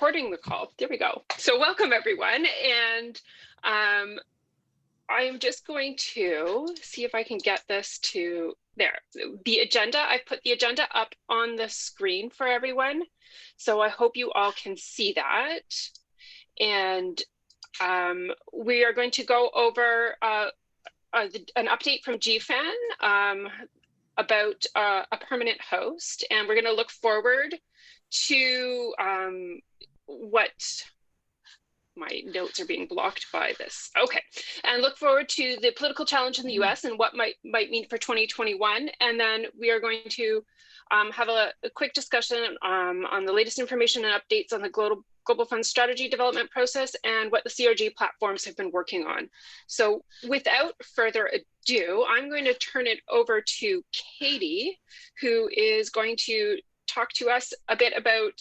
recording the call. There we go. So welcome everyone. And I'm just going to see if I can get this to there. The agenda, I put the agenda up on the screen for everyone. So I hope you all can see that. And we are going to go over an update from Gfan about a permanent host. And we're going to look forward to what my notes are being blocked by this. Okay, and look forward to the political challenge in the US and what might mean for 2021. And then we are going to have a quick discussion on the latest information and updates on the Global Fund strategy development process and what the CRG platforms have been working on. So without further ado, I'm going to turn it over to Katie, who is going to talk to us a bit about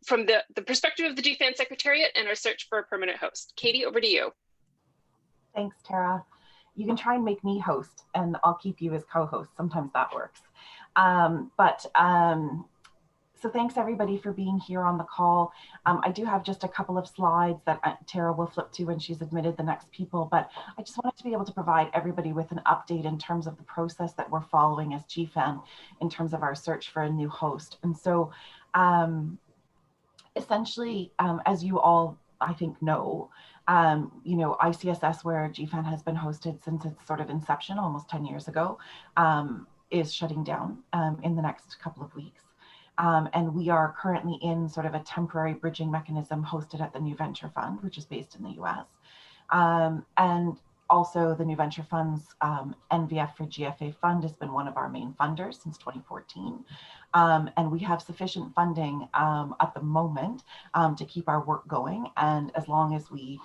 from the perspective of the Gfan Secretariat and our search for a permanent host. Katie, over to you. Thanks, Tara. You can try and make me host and I'll keep you as co-host. Sometimes that works. So thanks everybody for being here on the call. I do have just a couple of slides that Tara will flip to when she's admitted the next people, but I just wanted to be able to provide everybody with an update in terms of the process that we're following as Gfan in terms of our search for a new host. And so essentially, as you all, I think, know, ICSS, where Gfan has been hosted since its sort of inception almost 10 years ago, is shutting down in the next couple of weeks. And we are currently in sort of a temporary bridging mechanism hosted at the New Venture Fund, which is based in the US. And also the New Venture Fund's NVF for GFA fund has been one of our main funders since 2014. And we have sufficient funding at the moment to keep our work going. And as long as we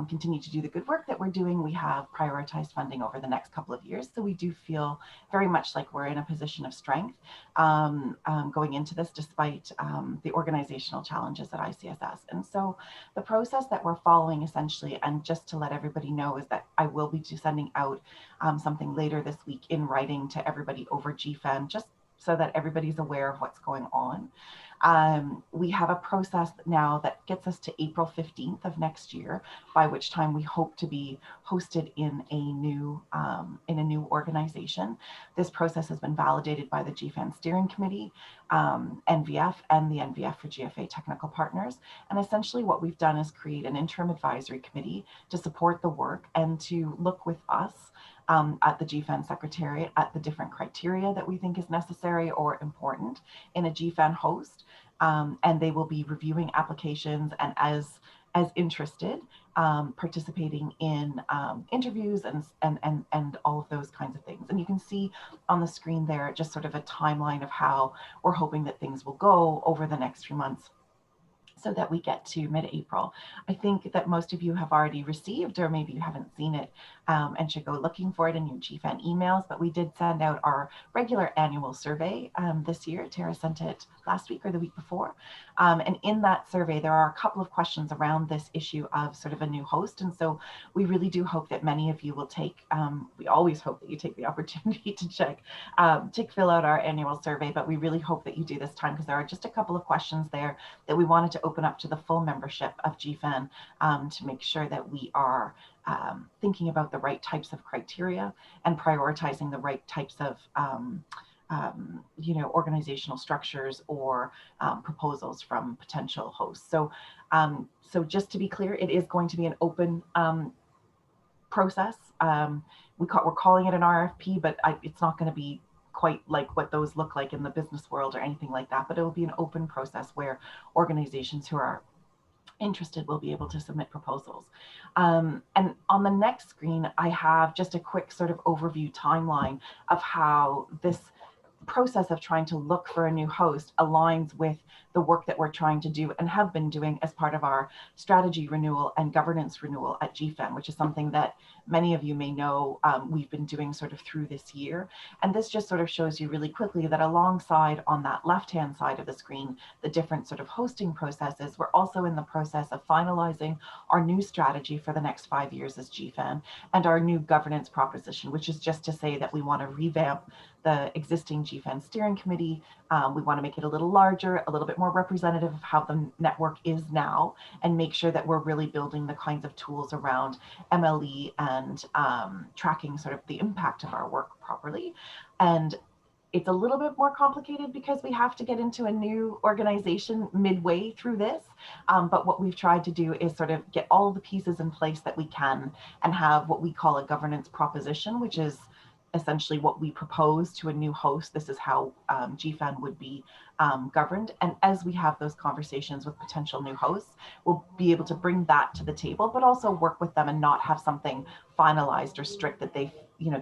continue to do the good work that we're doing, we have prioritized funding over the next couple of years. So we do feel very much like we're in a position of strength going into this, despite the organizational challenges at ICSS. And so the process that we're following essentially, and just to let everybody know, is that I will be sending out something later this week in writing to everybody over Gfan, just so that everybody's aware of what's going on. We have a process now that gets us to April 15th of next year, by which time we hope to be hosted in a new organization. This process has been validated by the Gfan Steering Committee, NVF, and the NVF for GFA technical partners. And essentially what we've done is create an interim advisory committee to support the work and to look with us at the Gfan Secretariat at the different criteria that we think is necessary or important in a Gfan host. And they will be reviewing applications and as interested, participating in interviews and all of those kinds of things. And you can see on the screen there just sort of a timeline of how we're hoping that things will go over the next few months, so that we get to mid-April. I think that most of you have already received, or maybe you haven't seen it and should go looking for it in your Gfan emails, but we did send out our regular annual survey this year. Tara sent it last week or the week before. And in that survey, there are a couple of questions around this issue of sort of a new host. And so we really do hope that many of you will take, we always hope that you take the opportunity to fill out our annual survey, but we really hope that you do this time because there are just a couple of questions there that we wanted to open up to the full membership of Gfan to make sure that we are thinking about the right types of criteria and prioritizing the right types of organizational structures or proposals from potential hosts. So, so just to be clear, it is going to be an open process. We're calling it an RFP, but it's not going to be quite like what those look like in the business world or anything like that, but it will be an open process where organizations who are interested will be able to submit proposals. And on the next screen, I have just a quick sort of overview timeline of how this process of trying to look for a new host aligns with the work that we're trying to do and have been doing as part of our strategy renewal and governance renewal at Gfan, which is something that many of you may know we've been doing sort of through this year. And this just sort of shows you really quickly that alongside on that left-hand side of the screen, the different sort of hosting processes, we're also in the process of finalizing our new strategy for the next 5 years as Gfan and our new governance proposition, which is just to say that we want to revamp the existing Gfan steering committee. We want to make it a little larger, a little bit more more representative of how the network is now, and make sure that we're really building the kinds of tools around MLE and tracking sort of the impact of our work properly. And it's a little bit more complicated because we have to get into a new organization midway through this. But what we've tried to do is sort of get all the pieces in place that we can and have what we call a governance proposition, which is essentially what we propose to a new host. This is how Gfan would be governed. And as we have those conversations with potential new hosts, we'll be able to bring that to the table, but also work with them and not have something finalized or strict that they,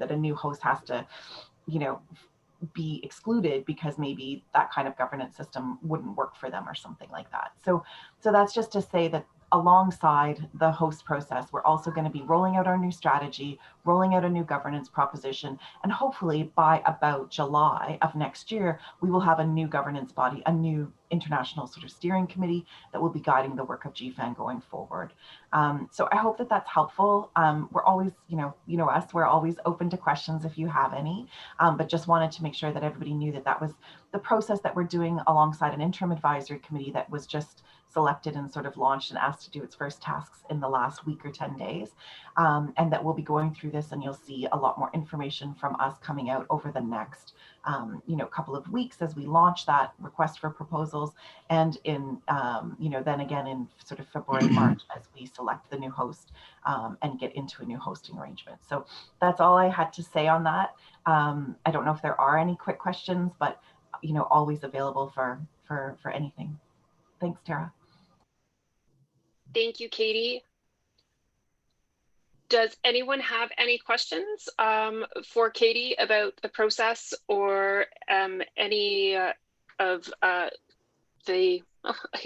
that a new host has to, be excluded because maybe that kind of governance system wouldn't work for them or something like that. So that's just to say that alongside the host process, we're also going to be rolling out our new strategy, rolling out a new governance proposition, and hopefully by about July of next year, we will have a new governance body, a new international sort of steering committee that will be guiding the work of Gfan going forward. So I hope that that's helpful. We're always, us, we're always open to questions if you have any, but just wanted to make sure that everybody knew that that was the process that we're doing alongside an interim advisory committee that was just selected and sort of launched and asked to do its first tasks in the last week or 10 days. And that we'll be going through this, and you'll see a lot more information from us coming out over the next couple of weeks as we launch that request for proposals, and in then again in sort of February, March, as we select the new host and get into a new hosting arrangement. So that's all I had to say on that. I don't know if there are any quick questions, but always available for anything. Thanks, Tara. Thank you, Katie. Does anyone have any questions for Katie about the process or any of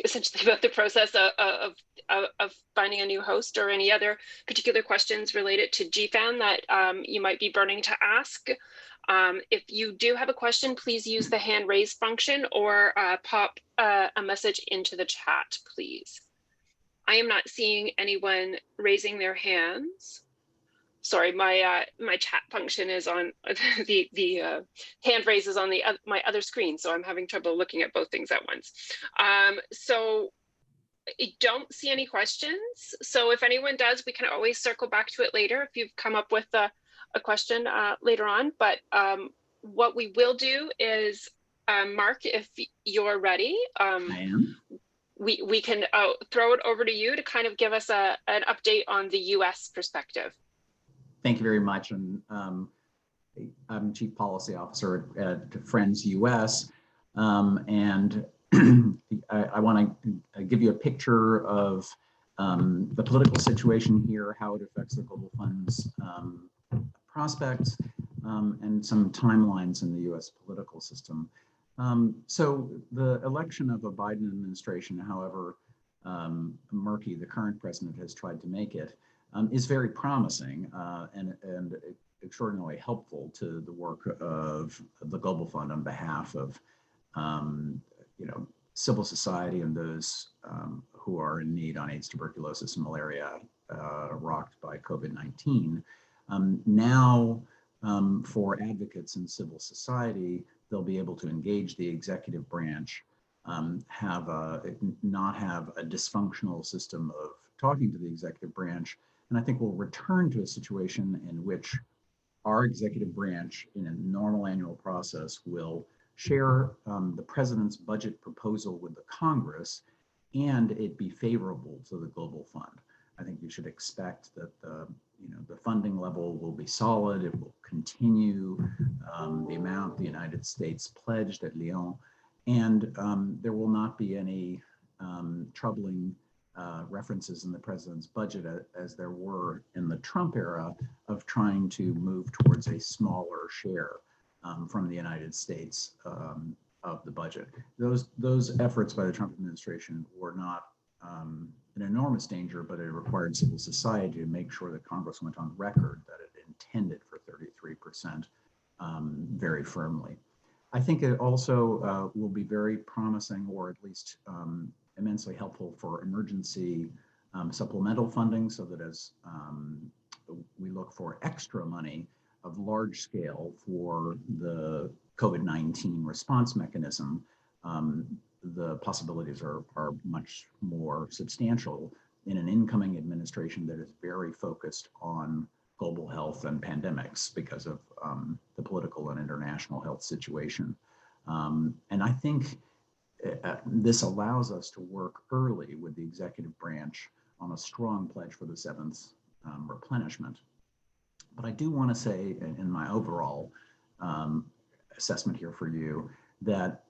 essentially about the process of finding a new host, or any other particular questions related to Gfan that you might be burning to ask? If you do have a question, please use the hand raise function or pop a message into the chat, please. I am not seeing anyone raising their hands. Sorry, my chat function is on the hand raise is on my other screen, so I'm having trouble looking at both things at once. So I don't see any questions. So if anyone does, we can always circle back to it later if you've come up with a question later on. But what we will do is, Mark, if you're ready, I am. We can throw it over to you to kind of give us an update on the US perspective. Thank you very much. And I'm Chief Policy Officer at Friends US. And I want to give you a picture of the political situation here, how it affects the Global Fund's prospects, and some timelines in the US political system. So the election of a Biden administration, however murky the current president has tried to make it, is very promising and extraordinarily helpful to the work of the Global Fund on behalf of civil society and those who are in need on AIDS, tuberculosis, and malaria rocked by COVID-19. Now, for advocates in civil society, they'll be able to engage the executive branch, not have a dysfunctional system of talking to the executive branch. And I think we'll return to a situation in which our executive branch, in a normal annual process, will share the president's budget proposal with the Congress, and it be favorable to the Global Fund. I think you should expect that the funding level will be solid. It will continue the amount the United States pledged at Lyon, and there will not be any troubling references in the president's budget as there were in the Trump era of trying to move towards a smaller share from the United States of the budget. Those efforts by the Trump administration were not an enormous danger, but it required civil society to make sure that Congress went on record that it intended for 33% very firmly. I think it also will be very promising, or at least immensely helpful for emergency supplemental funding, so that as we look for extra money of large scale for the COVID-19 response mechanism, the possibilities are much more substantial in an incoming administration that is very focused on global health and pandemics because of the political and international health situation. And I think this allows us to work early with the executive branch on a strong pledge for the seventh replenishment. But I do want to say in my overall assessment here for you that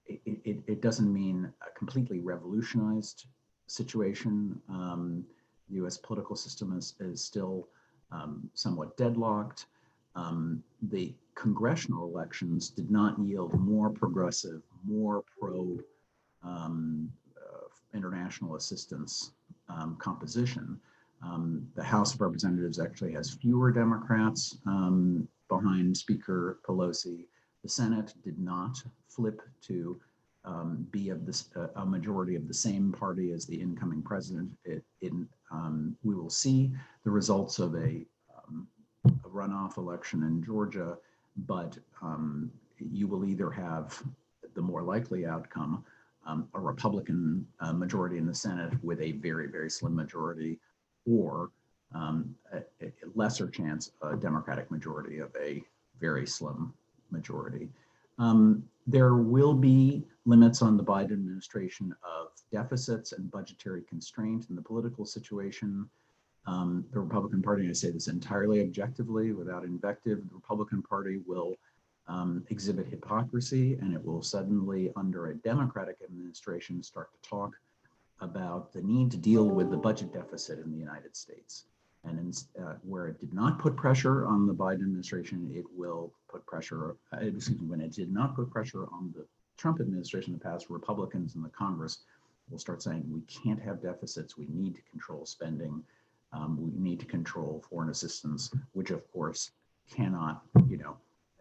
it doesn't mean a completely revolutionized situation. The US political system is still somewhat deadlocked. The congressional elections did not yield more progressive, more pro international assistance composition. The House of Representatives actually has fewer Democrats behind Speaker Pelosi. The Senate did not flip to be of this a majority of the same party as the incoming president. We will see the results of a runoff election in Georgia, but you will either have the more likely outcome, a Republican majority in the Senate with a very, very slim majority, or a lesser chance, a Democratic majority of a very slim majority. There will be limits on the Biden administration of deficits and budgetary constraint in the political situation. The Republican Party, and I say this entirely objectively without invective, the Republican Party will exhibit hypocrisy, and it will suddenly, under a Democratic administration, start to talk about the need to deal with the budget deficit in the United States. And where it did not put pressure on the Biden administration, it will put pressure, when it did not put pressure on the Trump administration in the past, Republicans in the Congress will start saying, we can't have deficits, we need to control spending, we need to control foreign assistance, which of course cannot,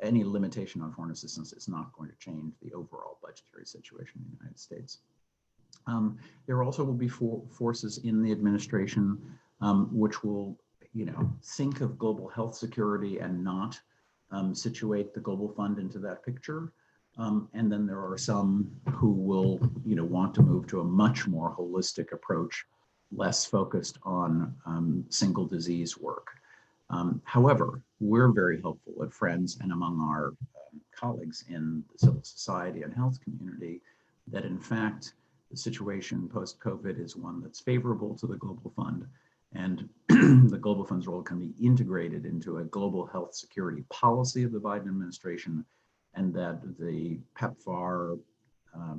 any limitation on foreign assistance is not going to change the overall budgetary situation in the United States. There also will be forces in the administration which will, think of global health security and not situate the Global Fund into that picture. And then there are some who will, want to move to a much more holistic approach, less focused on single disease work. However, we're very hopeful at Friends and among our colleagues in the civil society and health community that in fact, the situation post-COVID is one that's favorable to the Global Fund, and the Global Fund's role can be integrated into a global health security policy of the Biden administration, and that the PEPFAR,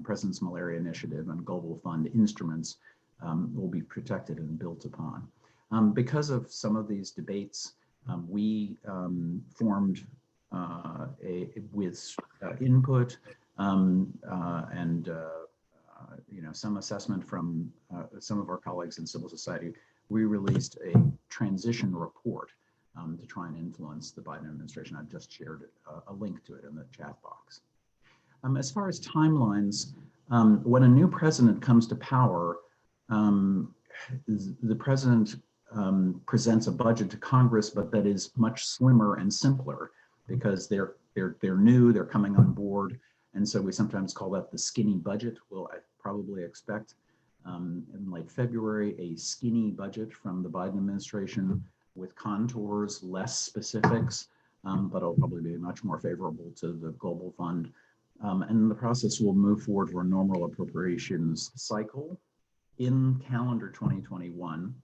President's Malaria Initiative, and Global Fund instruments will be protected and built upon. Because of some of these debates, we formed with input and some assessment from some of our colleagues in civil society, we released a transition report to try and influence the Biden administration. I've just shared a link to it in the chat box. As far as timelines, when a new president comes to power, the president presents a budget to Congress, but that is much slimmer and simpler because they're new, they're coming on board, and so we sometimes call that the skinny budget. We'll probably expect in late February a skinny budget from the Biden administration with contours, less specifics, but it'll probably be much more favorable to the Global Fund. And the process will move forward for a normal appropriations cycle in calendar 2021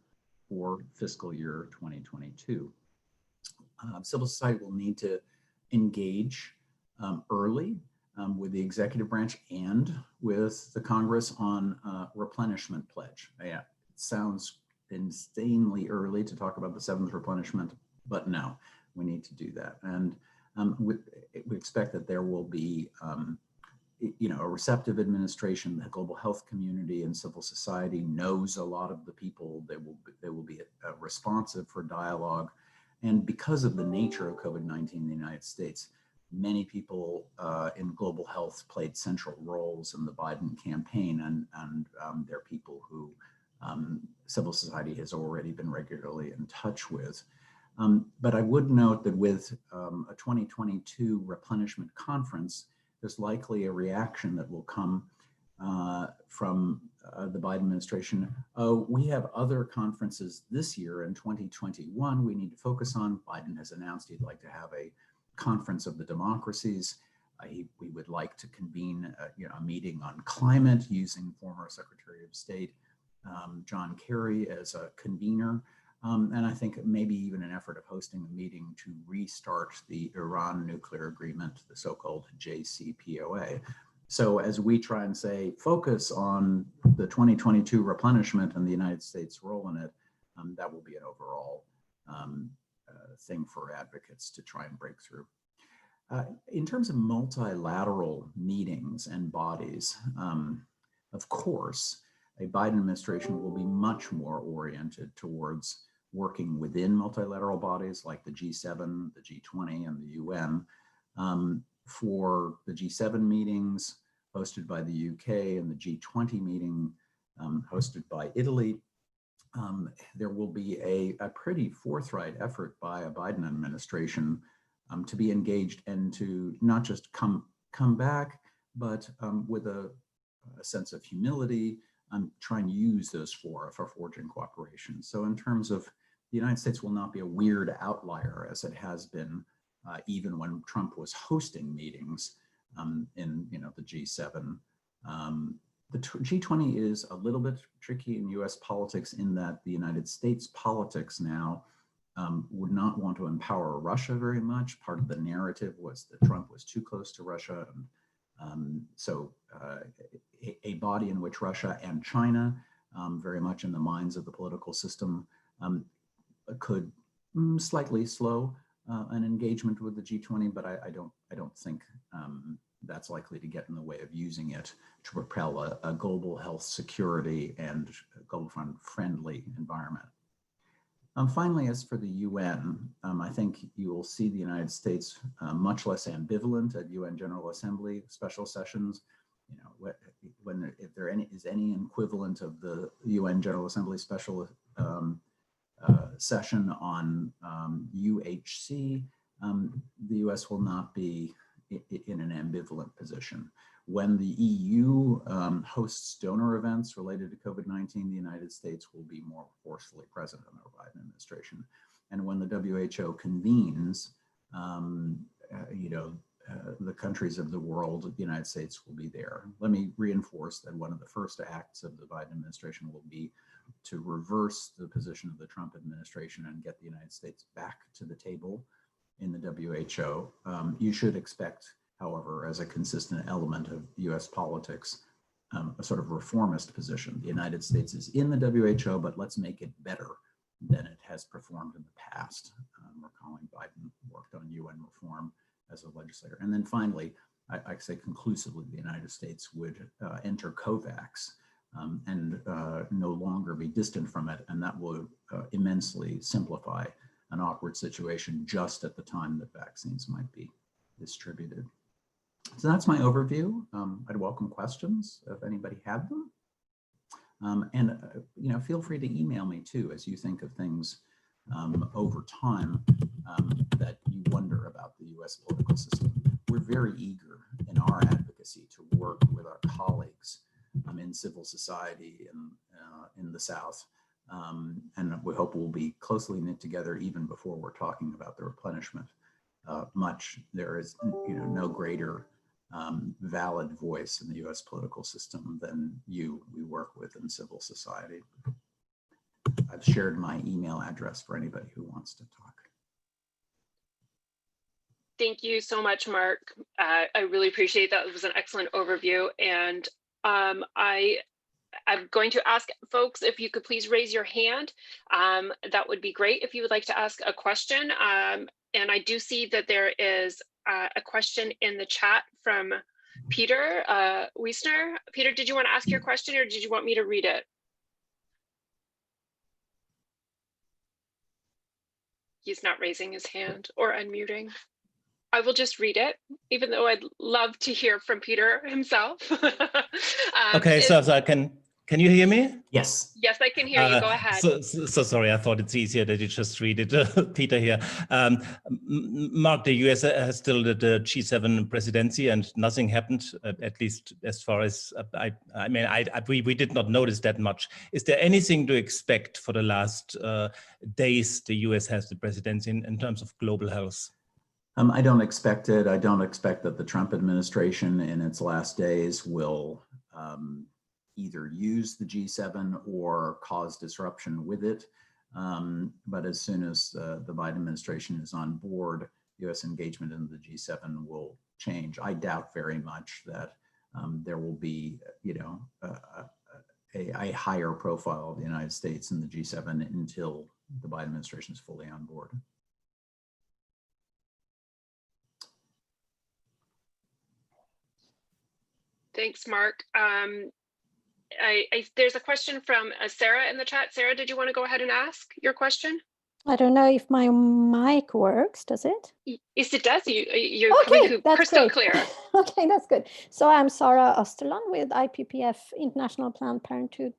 for fiscal year 2022. Civil society will need to engage early with the executive branch and with the Congress on replenishment pledge. Yeah, it sounds insanely early to talk about the seventh replenishment, but no, we need to do that. And we expect that there will be a receptive administration. The global health community and civil society knows a lot of the people. They will be responsive for dialogue. And because of the nature of COVID-19 in the United States, many people in global health played central roles in the Biden campaign, and they're people who civil society has already been regularly in touch with. But I would note that with a 2022 replenishment conference, there's likely a reaction that will come from the Biden administration. We have other conferences this year in 2021 we need to focus on. Biden has announced he'd like to have a conference of the democracies. We would like to convene a meeting on climate using former Secretary of State John Kerry as a convener. And I think maybe even an effort of hosting a meeting to restart the Iran nuclear agreement, the so-called JCPOA. So as we try and say, focus on the 2022 replenishment and the United States' role in it, that will be an overall thing for advocates to try and break through. In terms of multilateral meetings and bodies, of course, a Biden administration will be much more oriented towards working within multilateral bodies like the G7, the G20, and the UN. For the G7 meetings hosted by the UK and the G20 meeting hosted by Italy, there will be a pretty forthright effort by a Biden administration to be engaged and to not just come back, but with a sense of humility, try and use those for forging cooperation. So in terms of the United States will not be a weird outlier as it has been even when Trump was hosting meetings in the G7. The G20 is a little bit tricky in US politics in that the United States politics now would not want to empower Russia very much. Part of the narrative was that Trump was too close to Russia. So a body in which Russia and China, very much in the minds of the political system, could slightly slow an engagement with the G20, but I don't think that's likely to get in the way of using it to propel a global health security and global friendly environment. Finally, as for the UN, I think you will see the United States much less ambivalent at UN General Assembly special sessions. If there is any equivalent of the UN General Assembly special session on UHC, the US will not be in an ambivalent position. When the EU hosts donor events related to COVID-19, the United States will be more forcefully present in the Biden administration. And when the WHO convenes, the countries of the world, the United States will be there. Let me reinforce that one of the first acts of the Biden administration will be to reverse the position of the Trump administration and get the United States back to the table in the WHO. You should expect, however, as a consistent element of US politics, a sort of reformist position. The United States is in the WHO, but let's make it better than it has performed in the past. Recalling Biden worked on UN reform as a legislator. And then finally, I say conclusively, the United States would enter COVAX and no longer be distant from it. And that will immensely simplify an awkward situation just at the time that vaccines might be distributed. So that's my overview. I'd welcome questions if anybody had them. And feel free to email me too as you think of things over time that you wonder about the US political system. We're very eager in our advocacy to work with our colleagues in civil society in the South. And we hope we'll be closely knit together even before we're talking about the replenishment. There is no greater valid voice in the US political system than we work with in civil society. I've shared my email address for anybody who wants to talk. Thank you so much, Mark. I really appreciate that. It was an excellent overview. And I'm going to ask folks if you could please raise your hand. That would be great if you would like to ask a question. And I do see that there is a question in the chat from Peter Wiesner. Peter, did you want to ask your question or did you want me to read it? He's not raising his hand or unmuting. I will just read it, even though I'd love to hear from Peter himself. Okay, so can you hear me? Yes. Yes, I can hear you. Go ahead. So sorry, I thought it's easier that you just read it. Peter here. Mark, the US has still the G7 presidency and nothing happened, at least as far as we did not notice that much. Is there anything to expect for the last days the US has the presidency in terms of global health? I don't expect it. I don't expect that the Trump administration in its last days will either use the G7 or cause disruption with it. But as soon as the Biden administration is on board, US engagement in the G7 will change. I doubt very much that there will be, a higher profile of the United States in the G7 until the Biden administration is fully on board. Thanks, Mark. There's a question from Sarah in the chat. Sarah, did you want to go ahead and ask your question? I don't know if my mic works, does it? Yes, it does. You're coming through crystal clear. Okay, that's good. So I'm Sara Österlund with IPPF, International Planned Parenthood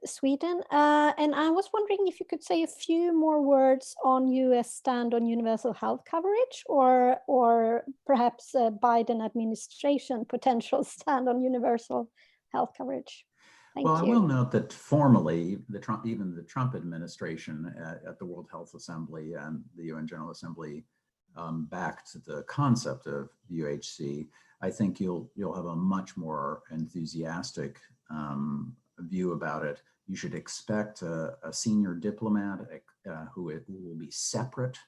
Sweden. And I was wondering if you could say a few more words on US stand on universal health coverage, or perhaps Biden administration potential stand on universal health coverage. Thank you. I will note that formally, even the Trump administration at the World Health Assembly and the UN General Assembly backed the concept of UHC. I think you'll have a much more enthusiastic view about it. You should expect a senior diplomat who will be separate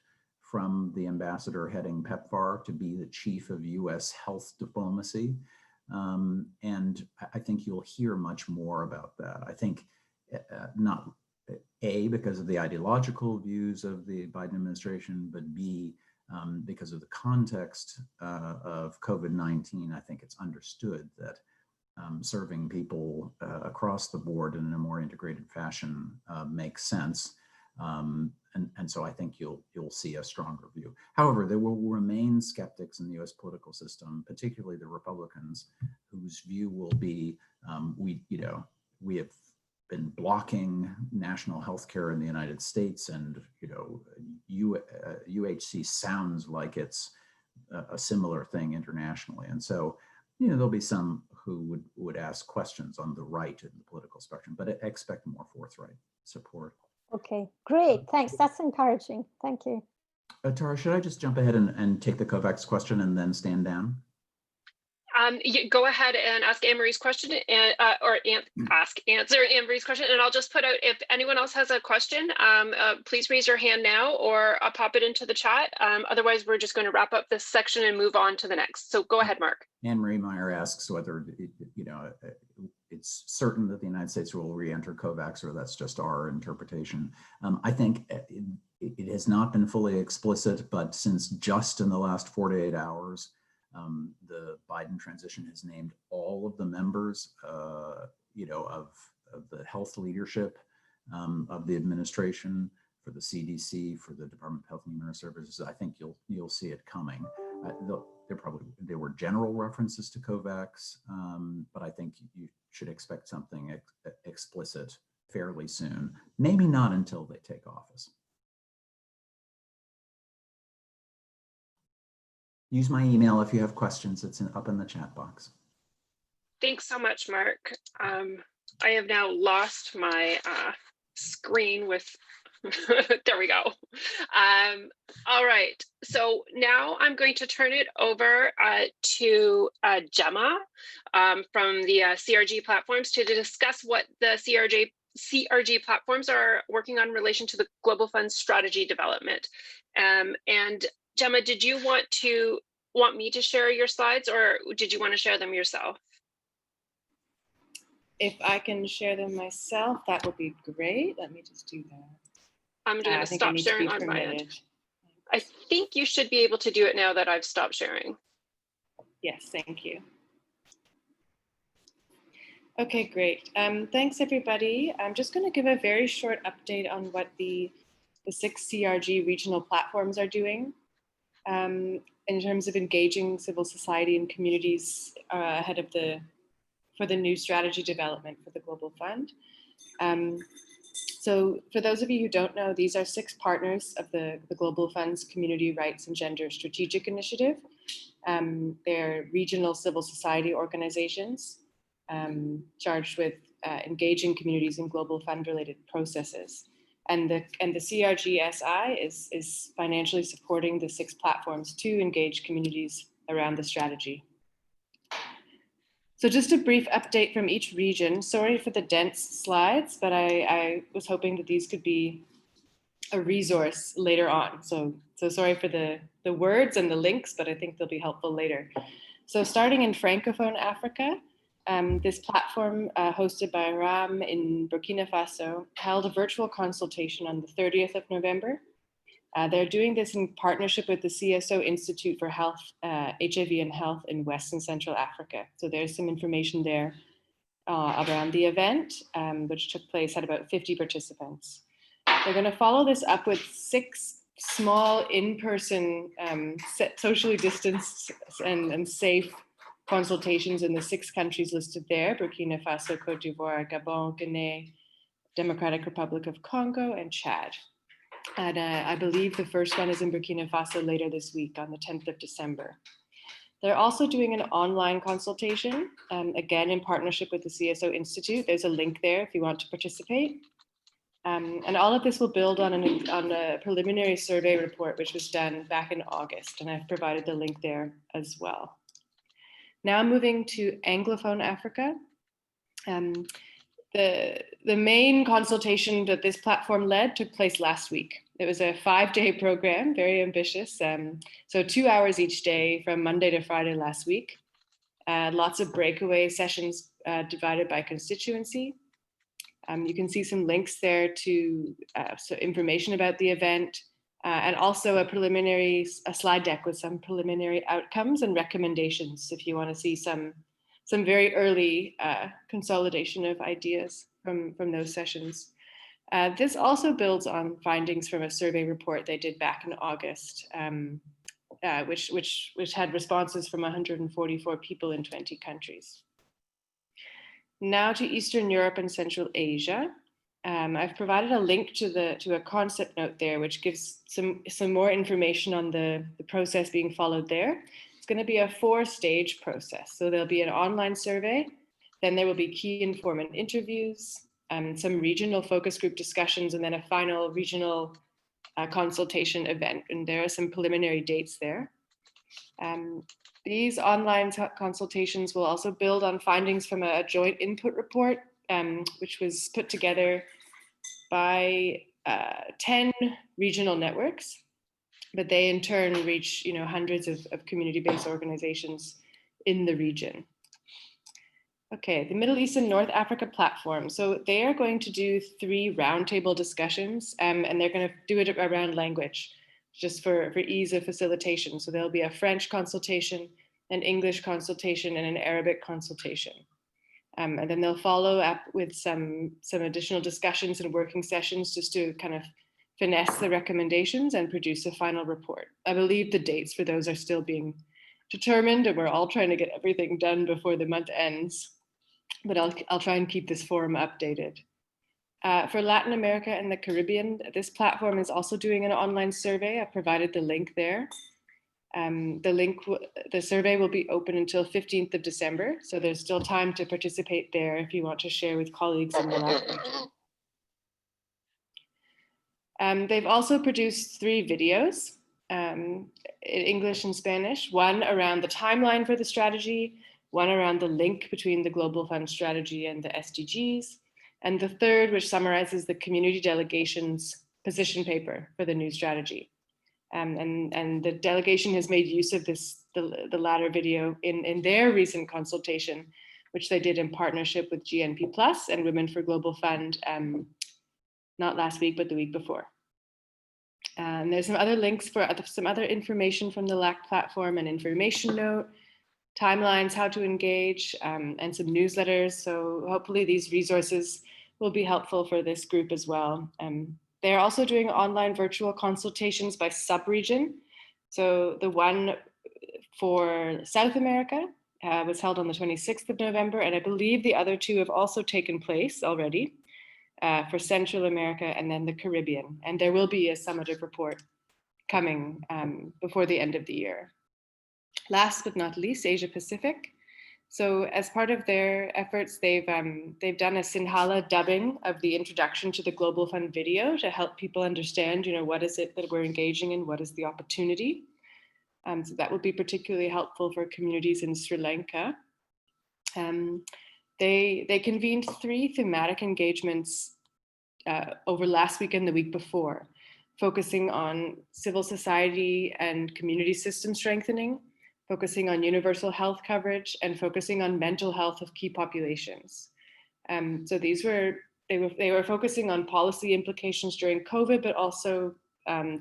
from the ambassador heading PEPFAR to be the chief of US health diplomacy. And I think you'll hear much more about that. I think not A, because of the ideological views of the Biden administration, but B, because of the context of COVID-19. I think it's understood that serving people across the board in a more integrated fashion makes sense. And so I think you'll see a stronger view. However, there will remain skeptics in the US political system, particularly the Republicans, whose view will be, we have been blocking national health care in the United States, and UHC sounds like it's a similar thing internationally. And so, there'll be some who would ask questions on the right in the political spectrum, but I expect more forthright support. Okay, great. Thanks. That's encouraging. Thank you. Tara, should I just jump ahead and take the COVAX question and then stand down? Go ahead and ask Anne-Marie's question, and answer Anne-Marie's question, and I'll just put out, if anyone else has a question, please raise your hand now, or I'll pop it into the chat. Otherwise, we're just going to wrap up this section and move on to the next. So go ahead, Mark. Anne-Marie Meyer asks whether it's certain that the United States will re-enter COVAX, or that's just our interpretation. I think it has not been fully explicit, but since just in the last 48 hours, the Biden transition has named all of the members, of the health leadership of the administration, for the CDC, for the Department of Health and Human Services. I think you'll see it coming. There were general references to COVAX, but I think you should expect something explicit fairly soon. Maybe not until they take office. Use my email if you have questions. It's up in the chat box. Thanks so much, Mark. I have now lost my screen with, there we go. All right, so now I'm going to turn it over to Gemma from the CRG platforms to discuss what the CRG platforms are working on in relation to the Global Fund strategy development. And Gemma, did you want me to share your slides, or did you want to share them yourself? If I can share them myself, that would be great. Let me just do that. I'm going to stop sharing on my end. I think you should be able to do it now that I've stopped sharing. Yes, thank you. Okay, great. Thanks, everybody. I'm just going to give a very short update on what the 6 CRG regional platforms are doing in terms of engaging civil society and communities ahead of the for the new strategy development for the Global Fund. So for those of you who don't know, these are 6 partners of the Global Fund's Community Rights and Gender Strategic Initiative. They're regional civil society organizations charged with engaging communities in Global Fund related processes. And the CRGSI is financially supporting the 6 platforms to engage communities around the strategy. So just a brief update from each region. Sorry for the dense slides, but I was hoping that these could be a resource later on. So sorry for the words and the links, but I think they'll be helpful later. So starting in Francophone Africa, this platform hosted by RAM in Burkina Faso held a virtual consultation on the 30th of November. They're doing this in partnership with the CSO Institute for Health, HIV and Health in West and Central Africa. So there's some information there around the event, which took place, had about 50 participants. They're going to follow this up with 6 small in-person, socially distanced and safe consultations in the 6 countries listed there: Burkina Faso, Cote d'Ivoire, Gabon, Guinea, Democratic Republic of Congo, and Chad. And I believe the first one is in Burkina Faso later this week on the 10th of December. They're also doing an online consultation, again in partnership with the CSO Institute. There's a link there if you want to participate. And all of this will build on a preliminary survey report, which was done back in August, and I've provided the link there as well. Now moving to Anglophone Africa. The main consultation that this platform led took place last week. It was a 5-day program, very ambitious. So 2 hours each day from Monday to Friday last week. Lots of breakaway sessions divided by constituency. You can see some links there to information about the event and also a slide deck with some preliminary outcomes and recommendations if you want to see some very early consolidation of ideas from those sessions. This also builds on findings from a survey report they did back in August, which had responses from 144 people in 20 countries. Now to Eastern Europe and Central Asia. I've provided a link to a concept note there, which gives some more information on the process being followed there. It's going to be a 4-stage process. So there'll be an online survey, then there will be key informant interviews, some regional focus group discussions, and then a final regional consultation event. And there are some preliminary dates there. These online consultations will also build on findings from a joint input report, which was put together by 10 regional networks, but they in turn reach hundreds of community-based organizations in the region. Okay, the Middle East and North Africa platform. So they are going to do 3 roundtable discussions, and they're going to do it around language, just for ease of facilitation. So there'll be a French consultation, an English consultation, and an Arabic consultation. And then they'll follow up with some additional discussions and working sessions just to kind of finesse the recommendations and produce a final report. I believe the dates for those are still being determined, and we're all trying to get everything done before the month ends. But I'll try and keep this forum updated. For Latin America and the Caribbean, this platform is also doing an online survey. I provided the link there. The survey will be open until 15th of December, so there's still time to participate there if you want to share with colleagues in the Latin region. They've also produced 3 videos in English and Spanish, one around the timeline for the strategy, one around the link between the Global Fund strategy and the SDGs, and the third, which summarizes the community delegation's position paper for the new strategy. And the delegation has made use of the latter video in their recent consultation, which they did in partnership with GNP Plus and Women for Global Fund, not last week, but the week before. And there's some other links for some other information from the LAC platform, an information note, timelines, how to engage, and some newsletters. So hopefully these resources will be helpful for this group as well. They're also doing online virtual consultations by sub-region. So the one for South America was held on the 26th of November, and I believe the other two have also taken place already for Central America and then the Caribbean. And there will be a summative report coming before the end of the year. Last but not least, Asia Pacific. So as part of their efforts, they've done a Sinhala dubbing of the introduction to the Global Fund video to help people understand, what is it that we're engaging in, what is the opportunity. So that will be particularly helpful for communities in Sri Lanka. They convened 3 thematic engagements over last week and the week before, focusing on civil society and community system strengthening, focusing on universal health coverage, and focusing on mental health of key populations. So they were focusing on policy implications during COVID, but also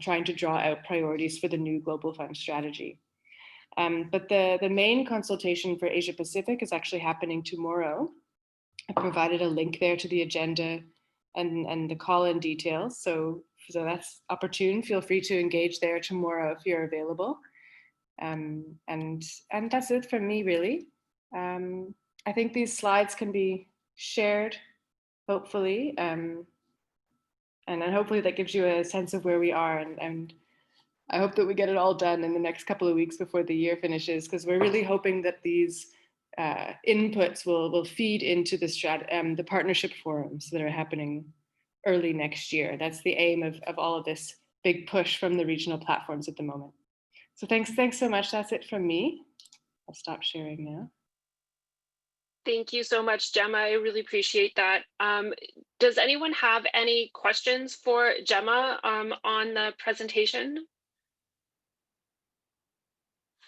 trying to draw out priorities for the new Global Fund strategy. But the main consultation for Asia Pacific is actually happening tomorrow. I provided a link there to the agenda and the call-in details. So that's opportune. Feel free to engage there tomorrow if you're available. And that's it from me, really. I think these slides can be shared, hopefully. And then hopefully that gives you a sense of where we are. And I hope that we get it all done in the next couple of weeks before the year finishes, because we're really hoping that these inputs will feed into the partnership forums that are happening early next year. That's the aim of all of this big push from the regional platforms at the moment. So thanks so much. That's it from me. I'll stop sharing now. Thank you so much, Gemma. I really appreciate that. Does anyone have any questions for Gemma on the presentation?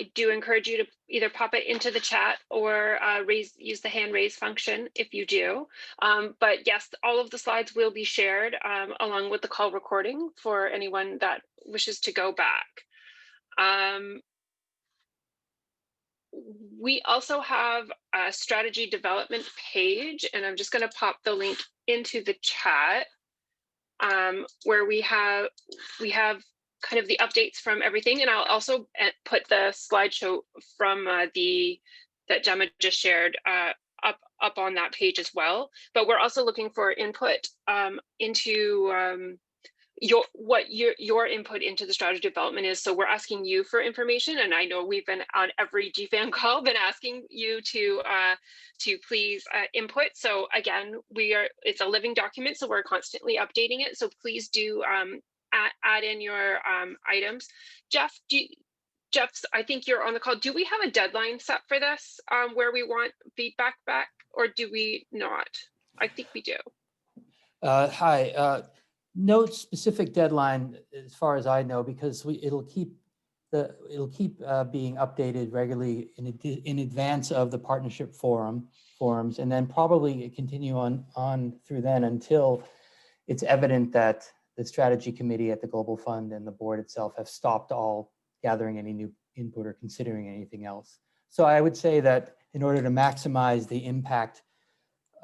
I do encourage you to either pop it into the chat or use the hand raise function if you do. But yes, all of the slides will be shared along with the call recording for anyone that wishes to go back. We also have a strategy development page, and I'm just going to pop the link into the chat where we have kind of the updates from everything, and I'll also put the slideshow from that Gemma just shared up on that page as well. But we're also looking for input into your input into the strategy development is. So we're asking you for information, and I know we've been on every GFAN call been asking you to please input. So again, it's a living document, so we're constantly updating it. So please do add in your items. Jeff, I think you're on the call. Do we have a deadline set for this where we want feedback back, or do we not? I think we do. Hi. No specific deadline as far as I know, because it'll keep being updated regularly in advance of the partnership forums, and then probably continue on through then until it's evident that the strategy committee at the Global Fund and the board itself have stopped all gathering any new input or considering anything else. So I would say that in order to maximize the impact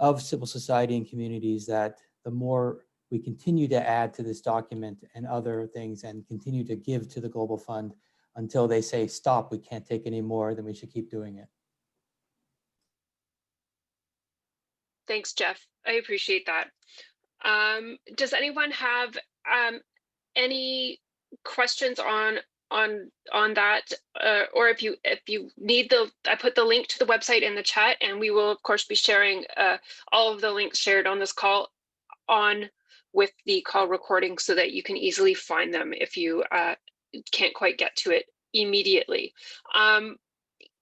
of civil society and communities, that the more we continue to add to this document and other things and continue to give to the Global Fund until they say, stop, we can't take any more, then we should keep doing it. Thanks, Jeff. I appreciate that. Does anyone have any questions on that, or if you need I put the link to the website in the chat, and we will of course be sharing all of the links shared on this call with the call recording, so that you can easily find them if you can't quite get to it immediately.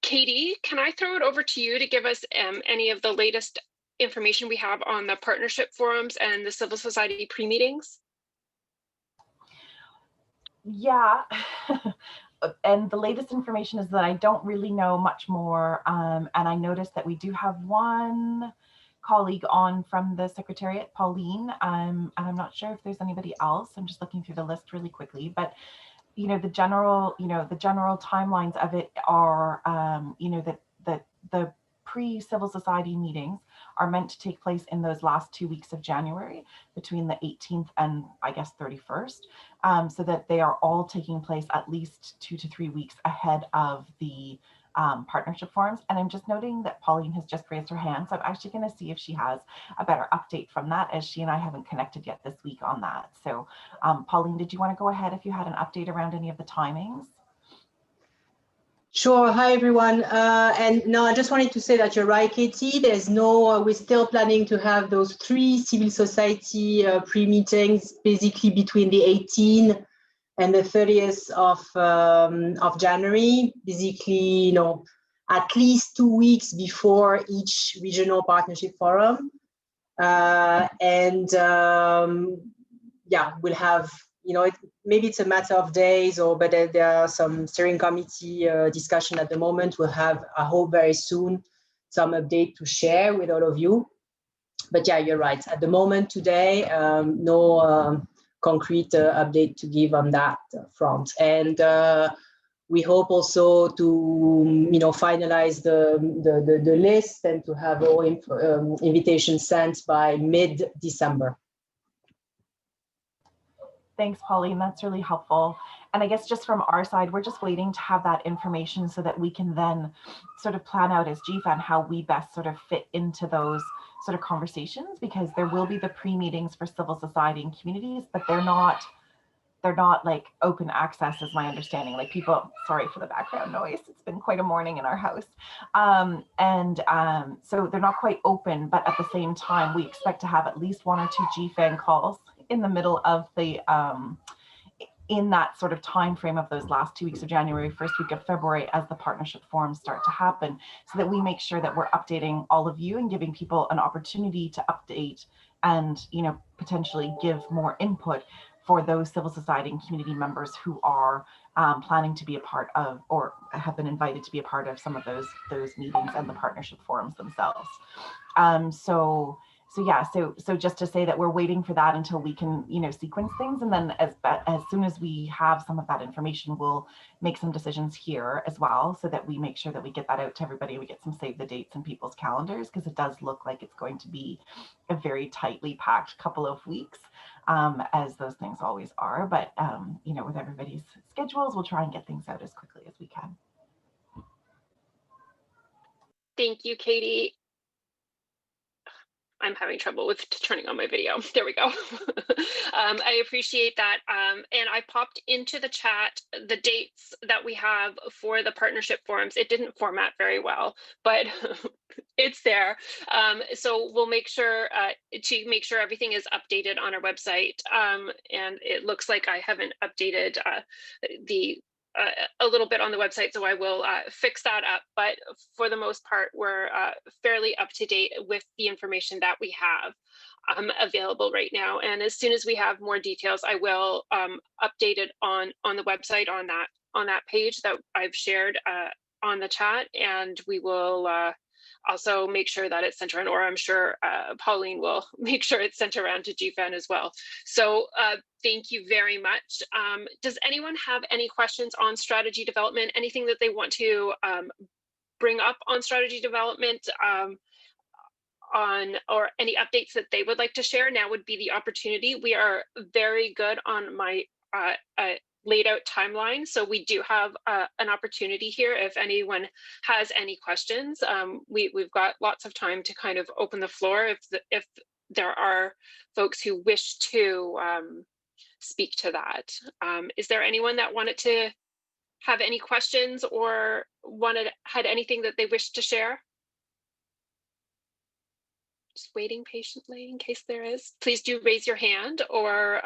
Katie, can I throw it over to you to give us any of the latest information we have on the partnership forums and the civil society pre-meetings? Yeah, and the latest information is that I don't really know much more, and I noticed that we do have one colleague on from the Secretariat, Pauline, and I'm not sure if there's anybody else. I'm just looking through the list really quickly, but the general timelines of it are that the pre-civil society meetings are meant to take place in those last 2 weeks of January, between the 18th and I guess 31st, so that they are all taking place at least 2 to 3 weeks ahead of the partnership forums. And I'm just noting that Pauline has just raised her hand. So I'm actually going to see if she has a better update from that, as she and I haven't connected yet this week on that. So Pauline, did you want to go ahead if you had an update around any of the timings? Sure. Hi, everyone. And no, I just wanted to say that you're right, Katie. There's no, we're still planning to have those 3 civil society pre-meetings, basically between the 18th and the 30th of January, basically, at least 2 weeks before each regional partnership forum. Yeah, we'll have, maybe it's a matter of days, but there are some steering committee discussion at the moment. We'll have, I hope very soon, some update to share with all of you. But yeah, you're right. At the moment today, no concrete update to give on that front. And we hope also to, finalize the list and to have all invitations sent by mid-December. Thanks, Pauline. That's really helpful. And I guess just from our side, we're just waiting to have that information so that we can then sort of plan out as Gfan how we best sort of fit into those sort of conversations, because there will be the pre-meetings for civil society and communities, but they're not like open access, is my understanding. Like people, sorry for the background noise, it's been quite a morning in our house. So they're not quite open, but at the same time, we expect to have at least 1 or 2 Gfan calls in the middle of the, in that sort of time frame of those last 2 weeks of January, first week of February, as the partnership forums start to happen, so that we make sure that we're updating all of you and giving people an opportunity to update and, potentially give more input for those civil society and community members who are planning to be a part of, or have been invited to be a part of, some of those meetings and the partnership forums themselves. So yeah, so just to say that we're waiting for that until we can, sequence things, and then as soon as we have some of that information, we'll make some decisions here as well, so that we make sure that we get that out to everybody. We get some save the dates in people's calendars, because it does look like it's going to be a very tightly packed couple of weeks, as those things always are. But with everybody's schedules, we'll try and get things out as quickly as we can. Thank you, Katie. I'm having trouble with turning on my video. There we go. I appreciate that. And I popped into the chat the dates that we have for the partnership forums. It didn't format very well, but it's there. So we'll make sure to make sure everything is updated on our website. And it looks like I haven't updated a little bit on the website, so I will fix that up. But for the most part, we're fairly up to date with the information that we have available right now. And as soon as we have more details, I will update it on the website, on that page that I've shared on the chat, and we will also make sure that it's sent around, or I'm sure Pauline will make sure it's sent around to Gfan as well. So thank you very much. Does anyone have any questions on strategy development? Anything that they want to bring up on strategy development, or any updates that they would like to share? Now would be the opportunity. We are very good on my laid out timeline, so we do have an opportunity here if anyone has any questions. We've got lots of time to kind of open the floor if there are folks who wish to speak to that. Is there anyone that wanted to have any questions or had anything that they wish to share? Just waiting patiently in case there is. Please do raise your hand, or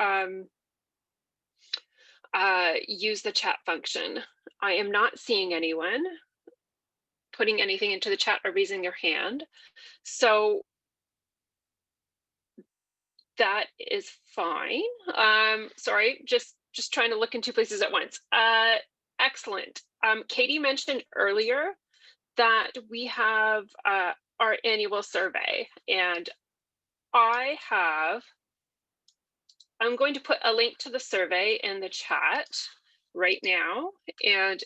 use the chat function. I am not seeing anyone putting anything into the chat or raising their hand, so that is fine. Sorry, just trying to look in 2 places at once. Excellent. Katie mentioned earlier that we have our annual survey, and I'm going to put a link to the survey in the chat right now, and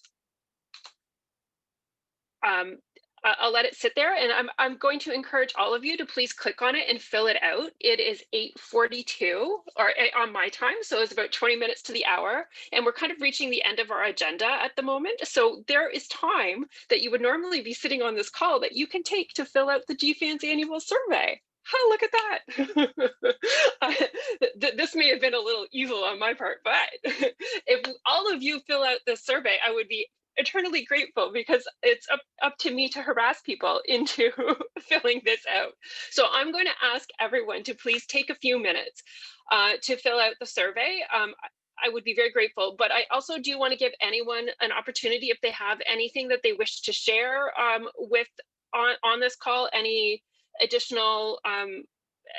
I'll let it sit there, and I'm going to encourage all of you to please click on it and fill it out. It is 8:42 or on my time, so it's about 20 minutes to the hour, and we're kind of reaching the end of our agenda at the moment. So there is time that you would normally be sitting on this call that you can take to fill out the GFAN's annual survey. Oh, look at that. This may have been a little evil on my part, but if all of you fill out this survey, I would be eternally grateful, because it's up to me to harass people into filling this out. So I'm going to ask everyone to please take a few minutes to fill out the survey. I would be very grateful, but I also do want to give anyone an opportunity if they have anything that they wish to share with on this call, any additional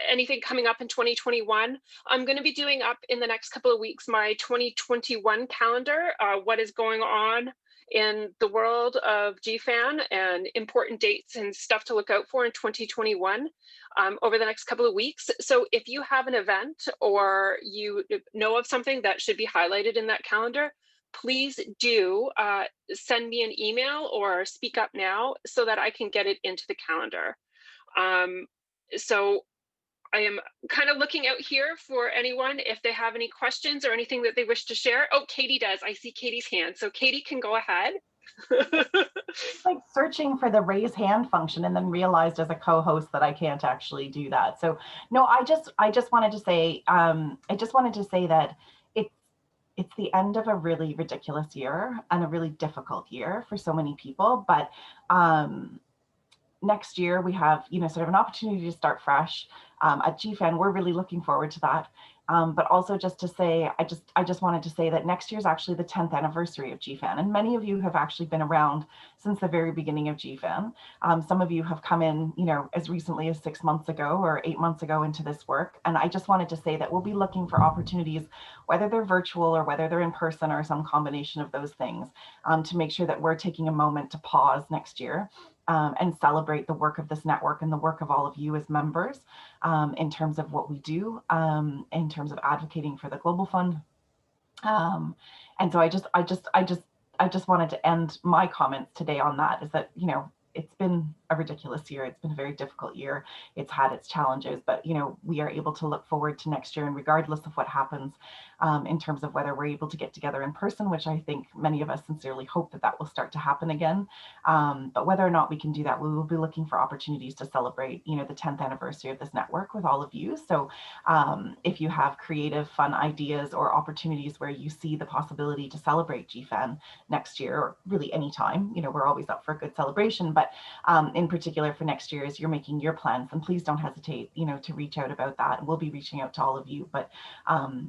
anything coming up in 2021. I'm going to be doing up in the next couple of weeks my 2021 calendar, what is going on in the world of GFAN and important dates and stuff to look out for in 2021 over the next couple of weeks. So if you have an event or you know of something that should be highlighted in that calendar, please do send me an email or speak up now so that I can get it into the calendar. So I am kind of looking out here for anyone if they have any questions or anything that they wish to share. Oh, Katie does. I see Katie's hand. So Katie can go ahead. Like searching for the raise hand function and then realized as a co-host that I can't actually do that. So no, I just wanted to say, that it's the end of a really ridiculous year and a really difficult year for so many people. But next year we have, sort of an opportunity to start fresh at GFAN. We're really looking forward to that. But also just to say, I just wanted to say that next year is actually the 10th anniversary of GFAN. And many of you have actually been around since the very beginning of GFAN. Some of you have come in, as recently as 6 months ago or 8 months ago into this work. And I just wanted to say that we'll be looking for opportunities, whether they're virtual or whether they're in person or some combination of those things, to make sure that we're taking a moment to pause next year and celebrate the work of this network and the work of all of you as members in terms of what we do, in terms of advocating for the Global Fund. And so I just wanted to end my comments today on that, is that, it's been a ridiculous year. It's been a very difficult year. It's had its challenges, but we are able to look forward to next year, and regardless of what happens in terms of whether we're able to get together in person, which I think many of us sincerely hope that will start to happen again. But whether or not we can do that, we will be looking for opportunities to celebrate, the 10th anniversary of this network with all of you. So if you have creative, fun ideas or opportunities where you see the possibility to celebrate GFAN next year, or really anytime, we're always up for a good celebration, but in particular for next year, as you're making your plans, and please don't hesitate, to reach out about that. We'll be reaching out to all of you. But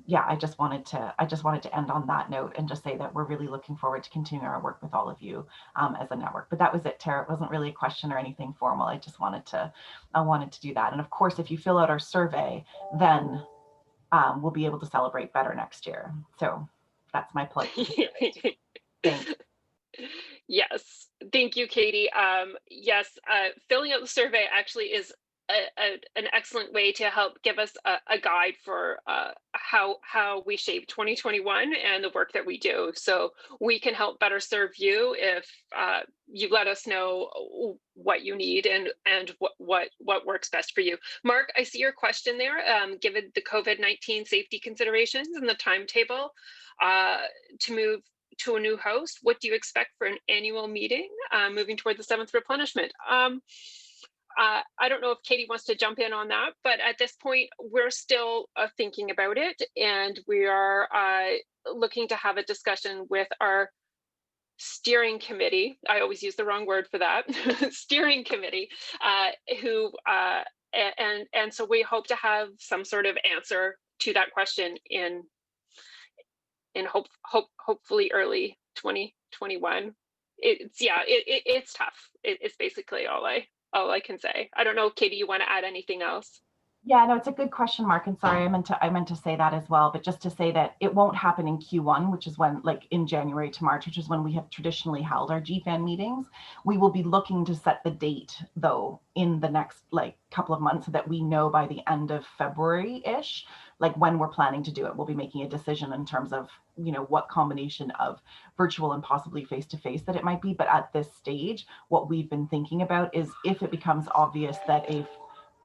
yeah, I just wanted to end on that note and just say that we're really looking forward to continuing our work with all of you as a network. But that was it, Tara. It wasn't really a question or anything formal. I wanted to do that. And of course, if you fill out our survey, then we'll be able to celebrate better next year. So that's my plug. Thanks. Yes, thank you, Katie. Yes, filling out the survey actually is an excellent way to help give us a guide for how we shape 2021 and the work that we do. So we can help better serve you if you let us know what you need and what works best for you. Mark, I see your question there. Given the COVID-19 safety considerations and the timetable to move to a new host, what do you expect for an annual meeting moving toward the 7th replenishment? I don't know if Katie wants to jump in on that, but at this point, we're still thinking about it, and we are looking to have a discussion with our steering committee. I always use the wrong word for that, steering committee, and so we hope to have some sort of answer to that question in hopefully early 2021. It's tough. It's basically all I can say. I don't know, Katie, you want to add anything else? Yeah, no, it's a good question, Mark. And sorry, I meant to say that as well, but just to say that it won't happen in Q1, which is when, like in January to March, which is when we have traditionally held our GFAN meetings. We will be looking to set the date though in the next couple of months so that we know by the end of February-ish like when we're planning to do it, we'll be making a decision in terms of, you know, what combination of virtual and possibly face-to-face that it might be. But at this stage, what we've been thinking about is if it becomes obvious that a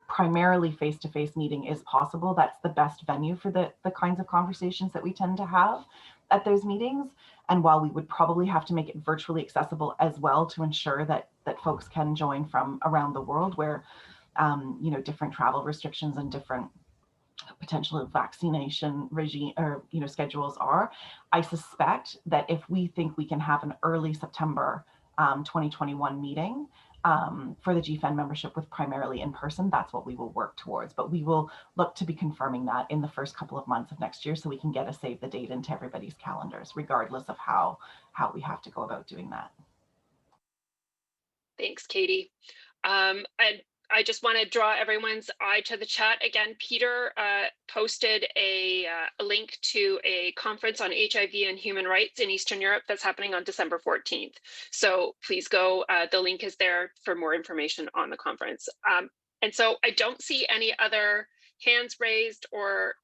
primarily face-to-face meeting is possible, that's the best venue for the kinds of conversations that we tend to have at those meetings. And while we would probably have to make it virtually accessible as well to ensure that folks can join from around the world where you know, different travel restrictions and different potential vaccination regime or, you know, schedules are, I suspect that if we think we can have an early September 2021 meeting for the Gfan membership with primarily in person, that's what we will work towards. But we will look to be confirming that in the first couple of months of next year so we can get a save the date into everybody's calendars, regardless of how we have to go about doing that. Thanks, Katie. And I just want to draw everyone's eye to the chat. Again, Peter posted a link to a conference on HIV and human rights in Eastern Europe that's happening on December 14th. So please go, the link is there for more information on the conference. And so I don't see any other hands raised or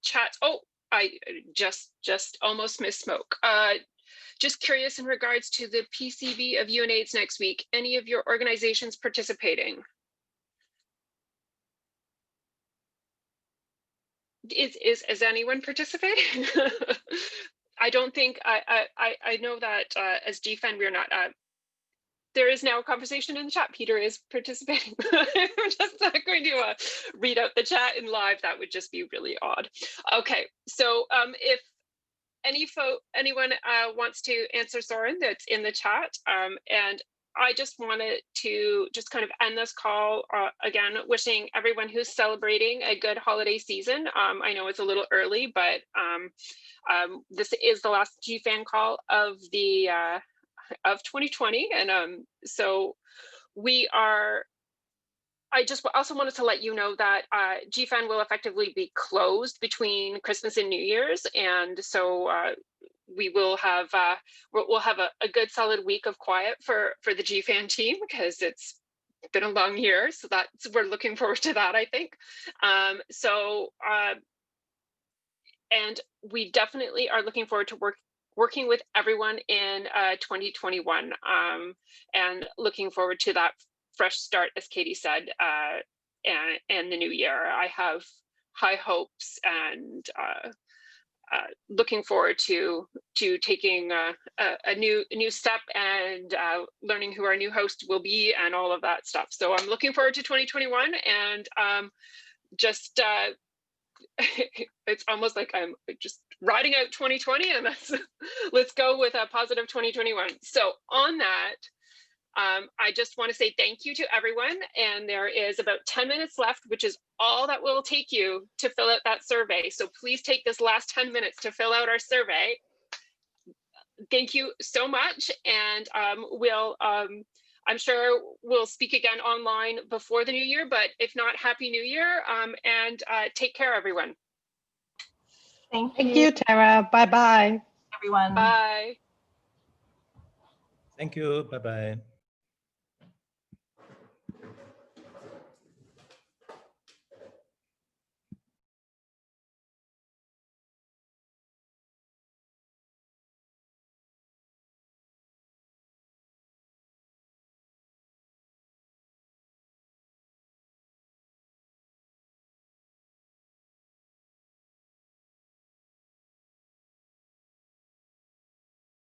chats. Oh, I just almost misspoke. Just curious in regards to the PCB of UNAIDS next week, any of your organizations participating? Is anyone participating? I don't think, I know that as Gfan, we're not, there is now a conversation in the chat. Peter is participating. I'm just not going to read out the chat in live. That would just be really odd. Okay, so if anyone wants to answer Soren, that's in the chat. And I just wanted to just kind of end this call again, wishing everyone who's celebrating a good holiday season. I know it's a little early, but this is the last Gfan call of the of 2020, and so we are. I just also wanted to let you know that Gfan will effectively be closed between Christmas and New Year's, and so we will have we'll have a good solid week of quiet for the Gfan team because it's been a long year. So we're looking forward to that, I think. And we definitely are looking forward to working with everyone in 2021, and looking forward to that fresh start, as Katie said, and the new year. I have high hopes and looking forward to taking a new step and learning who our new host will be and all of that stuff. So I'm looking forward to 2021, and just it's almost like I'm just riding out 2020, and let's go with a positive 2021. So on that, I just want to say thank you to everyone. And there is about 10 minutes left, which is all that will take you to fill out that survey. So please take this last 10 minutes to fill out our survey. Thank you so much. And I'm sure we'll speak again online before the new year, but if not, Happy New Year, and take care, everyone. Thank you, Tara. Bye-bye. Everyone. Bye. Thank you. Bye-bye.